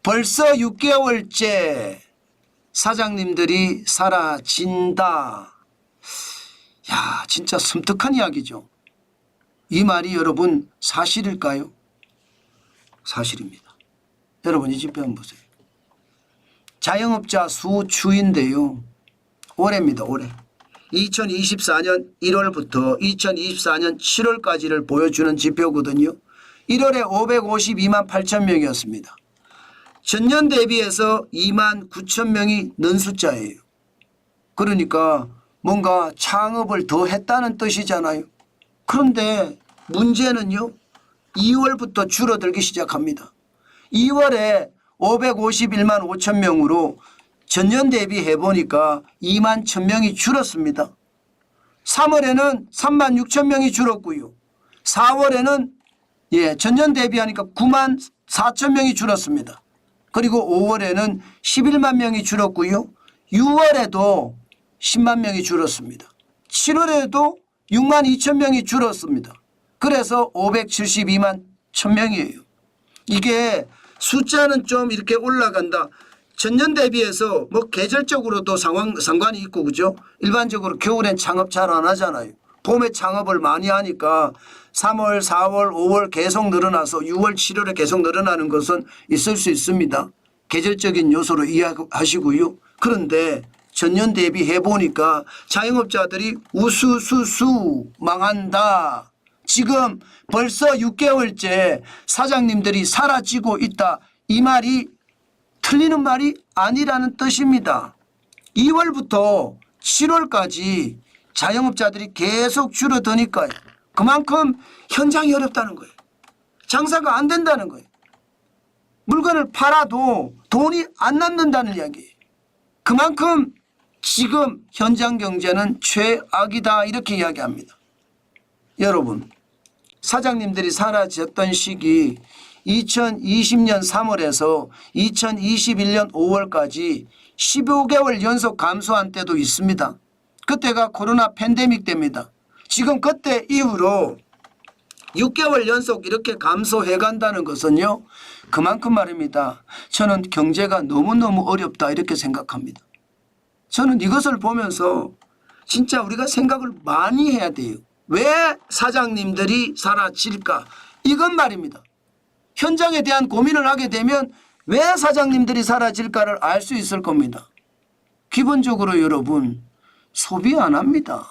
벌써 6개월째 사장님들이 사라진다. 야, 진짜 섬뜩한 이야기죠. 이 말이 여러분 사실일까요? 사실입니다. 여러분 이 집회 한번 보세요. 자영업자 수 추인데요. 올해입니다. 올해. 2024년 1월부터 2024년 7월까지를 보여주는 지표거든요. 1월에 552만 8천 명이었습니다. 전년 대비해서 2만 9천 명이 는 숫자예요. 그러니까 뭔가 창업을 더 했다는 뜻이잖아요. 그런데 문제는요. 2월부터 줄어들기 시작합니다. 2월에 551만 5천 명으로 전년 대비해 보니까 2만 1천 명이 줄었습니다. 3월에는 3만 6천 명이 줄었고요. 4월에는 전년 대비하니까 9만 4천 명이 줄었습니다. 그리고 5월에는 11만 명이 줄었고요. 6월에도 10만 명이 줄었습니다. 7월에도 6만 2천 명이 줄었습니다. 그래서 572만 1천 명이에요. 이게 숫자는 좀 이렇게 올라간다. 전년 대비해서 뭐 계절적으로도 상관이 있고 그죠? 일반적으로 겨울엔 창업 잘 안 하잖아요. 봄에 창업을 많이 하니까 3월, 4월, 5월 계속 늘어나서 6월, 7월에 계속 늘어나는 것은 있을 수 있습니다. 계절적인 요소로 이해하시고요. 그런데 전년 대비해 보니까 자영업자들이 우수수수 망한다. 지금 벌써 6개월째 사장님들이 사라지고 있다. 이 말이 틀리는 말이 아니라는 뜻입니다. 2월부터 7월까지 자영업자들이 계속 줄어드니까요. 그만큼 현장이 어렵다는 거예요. 장사가 안 된다는 거예요. 물건을 팔아도 돈이 안 남는다는 이야기예요. 그만큼 지금 현장 경제는 최악이다 이렇게 이야기합니다. 여러분 사장님들이 사라졌던 시기 2020년 3월에서 2021년 5월까지 15개월 연속 감소한 때도 있습니다. 그때가 코로나 팬데믹 때입니다. 지금 그때 이후로 6개월 연속 이렇게 감소해 간다는 것은요. 그만큼 말입니다. 저는 경제가 너무너무 어렵다 이렇게 생각합니다. 저는 이것을 보면서 진짜 우리가 생각을 많이 해야 돼요. 왜 사장님들이 사라질까? 이건 말입니다. 현장에 대한 고민을 하게 되면 왜 사장님들이 사라질까를 알 수 있을 겁니다. 기본적으로 여러분 소비 안 합니다.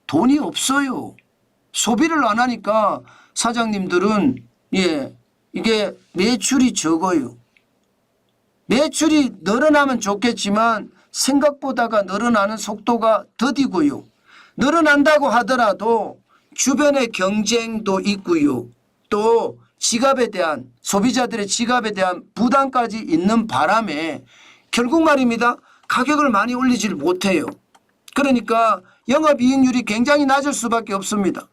돈이 없어요. 소비를 안 하니까 사장님들은 이게 매출이 적어요. 매출이 늘어나면 좋겠지만 생각보다가 늘어나는 속도가 더디고요. 늘어난다고 하더라도 주변의 경쟁도 있고요. 또 지갑에 대한 소비자들의 지갑에 대한 부담까지 있는 바람에 결국 말입니다. 가격을 많이 올리질 못해요. 그러니까 영업이익률이 굉장히 낮을 수밖에 없습니다.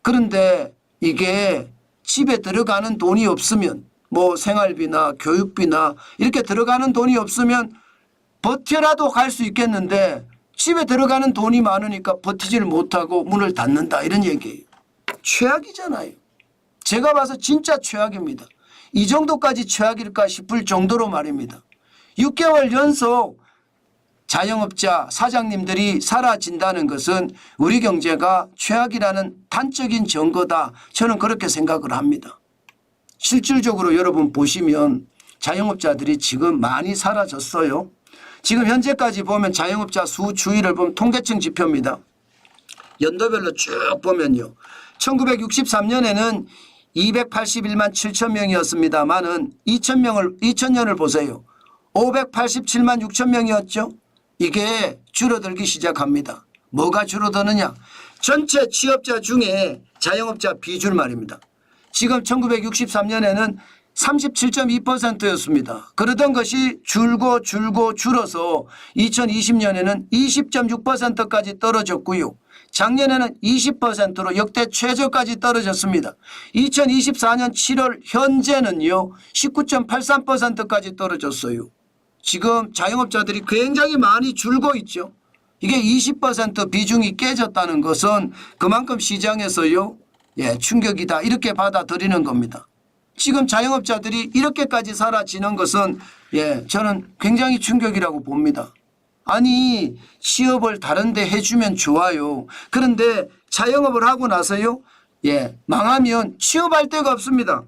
그런데 이게 집에 들어가는 돈이 없으면 뭐 생활비나 교육비나 이렇게 들어가는 돈이 없으면 버텨라도 갈 수 있겠는데 집에 들어가는 돈이 많으니까 버티질 못하고 문을 닫는다 이런 얘기예요. 최악이잖아요. 제가 봐서 진짜 최악입니다. 이 정도까지 최악일까 싶을 정도로 말입니다. 6개월 연속 자영업자 사장님들이 사라진다는 것은 우리 경제가 최악이라는 단적인 증거다. 저는 그렇게 생각을 합니다. 실질적으로 여러분 보시면 자영업자들이 지금 많이 사라졌어요. 지금 현재까지 보면 자영업자 수 추이를 보면 통계청 지표입니다. 연도별로 쭉 보면요. 1963년에는 281만 7천 명이었습니다만은 2000년을 보세요. 587만 6천 명이었죠. 이게 줄어들기 시작합니다. 뭐가 줄어드느냐? 전체 취업자 중에 자영업자 비율 말입니다. 지금 1963년에는 37.2%였습니다. 그러던 것이 줄어서 2020년에는 20.6%까지 떨어졌고요. 작년에는 20%로 역대 최저까지 떨어졌습니다. 2024년 7월 현재는요 19.83%까지 떨어졌어요. 지금 자영업자들이 굉장히 많이 줄고 있죠. 이게 20% 비중이 깨졌다는 것은 그만큼 시장에서요 충격이다 이렇게 받아들이는 겁니다. 지금 자영업자들이 이렇게까지 사라지는 것은 저는 굉장히 충격이라고 봅니다. 아니 취업을 다른 데 해주면 좋아요. 그런데 자영업을 하고 나서요. 망하면 취업할 데가 없습니다.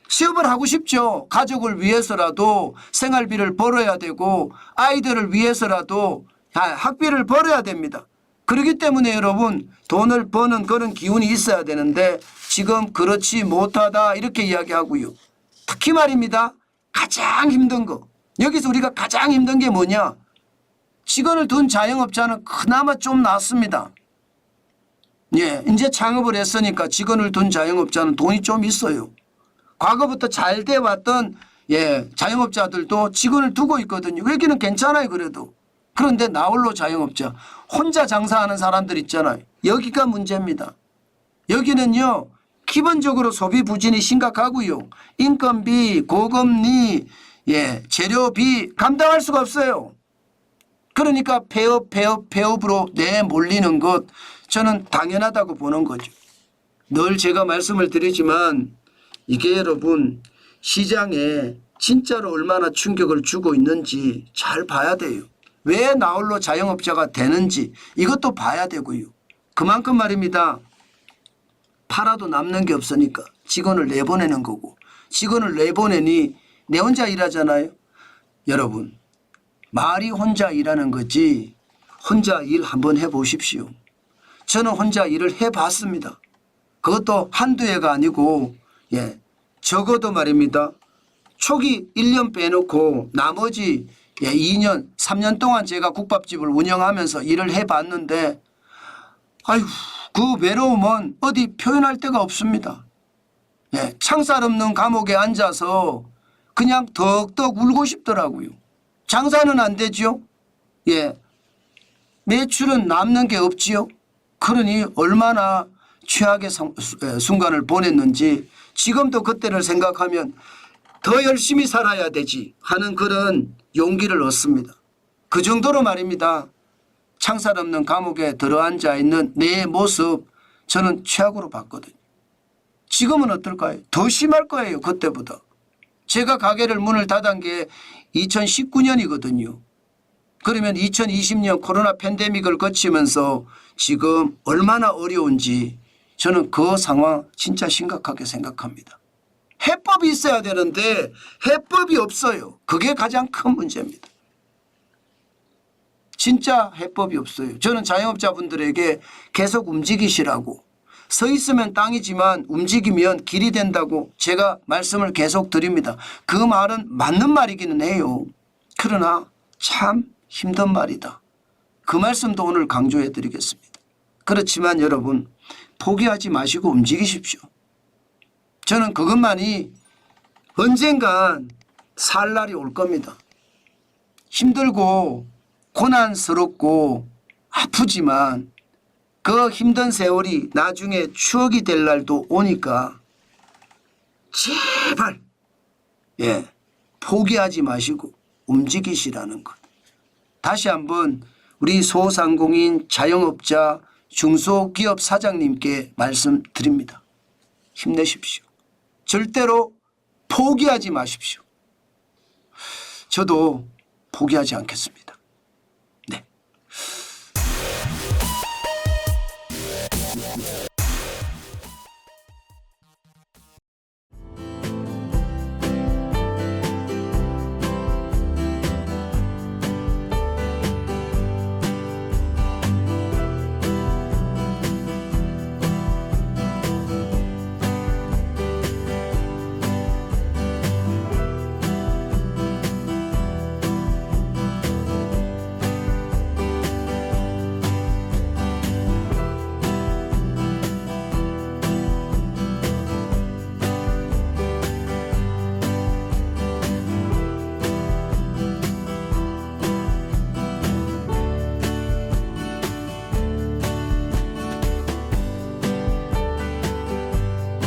취업을 하고 싶죠. 가족을 위해서라도 생활비를 벌어야 되고 아이들을 위해서라도 학비를 벌어야 됩니다. 그렇기 때문에 여러분 돈을 버는 그런 기운이 있어야 되는데 지금 그렇지 못하다 이렇게 이야기하고요. 특히 말입니다. 가장 힘든 거. 여기서 우리가 가장 힘든 게 뭐냐. 직원을 둔 자영업자는 그나마 좀 낫습니다. 이제 창업을 했으니까 직원을 둔 자영업자는 돈이 좀 있어요. 과거부터 잘 돼 왔던 자영업자들도 직원을 두고 있거든요. 여기는 괜찮아요 그래도. 그런데 나홀로 자영업자 혼자 장사하는 사람들 있잖아요. 여기가 문제입니다. 여기는요 기본적으로 소비 부진이 심각하고요. 인건비, 고금리, 재료비 감당할 수가 없어요. 그러니까 폐업으로 내몰리는 것 저는 당연하다고 보는 거죠. 늘 제가 말씀을 드리지만 이게 여러분 시장에 진짜로 얼마나 충격을 주고 있는지 잘 봐야 돼요. 왜 나홀로 자영업자가 되는지 이것도 봐야 되고요. 그만큼 말입니다. 팔아도 남는 게 없으니까 직원을 내보내는 거고 직원을 내보내니 내 혼자 일하잖아요. 여러분 말이 혼자 일하는 거지 혼자 일 한번 해보십시오. 저는 혼자 일을 해봤습니다. 그것도 한두 해가 아니고 적어도 말입니다. 초기 1년 빼놓고 나머지 2년 3년 동안 제가 국밥집을 운영하면서 일을 해봤는데 아이고 그 외로움은 어디 표현할 데가 없습니다. 창살 없는 감옥에 앉아서 그냥 덕덕 울고 싶더라고요. 장사는 안 되죠. 매출은 남는 게 없지요. 그러니 얼마나 최악의 순간을 보냈는지 지금도 그때를 생각하면 더 열심히 살아야 되지 하는 그런 용기를 얻습니다. 그 정도로 말입니다. 창살 없는 감옥에 들어앉아 있는 내 모습 저는 최악으로 봤거든요. 지금은 어떨까요? 더 심할 거예요. 그때보다. 제가 가게를 문을 닫은 게 2019년이거든요. 그러면 2020년 코로나 팬데믹을 거치면서 지금 얼마나 어려운지 저는 그 상황 진짜 심각하게 생각합니다. 해법이 있어야 되는데 해법이 없어요. 그게 가장 큰 문제입니다. 진짜 해법이 없어요. 저는 자영업자분들에게 계속 움직이시라고 서 있으면 땅이지만 움직이면 길이 된다고 제가 말씀을 계속 드립니다. 그 말은 맞는 말이기는 해요. 그러나 참 힘든 말이다. 그 말씀도 오늘 강조해 드리겠습니다. 그렇지만 여러분 포기하지 마시고 움직이십시오. 저는 그것만이 언젠간 살 날이 올 겁니다. 힘들고 고난스럽고 아프지만 그 힘든 세월이 나중에 추억이 될 날도 오니까 제발 포기하지 마시고 움직이시라는 것. 다시 한번 우리 소상공인 자영업자 중소기업 사장님께 말씀드립니다. 힘내십시오. 절대로 포기하지 마십시오. 저도 포기하지 않겠습니다.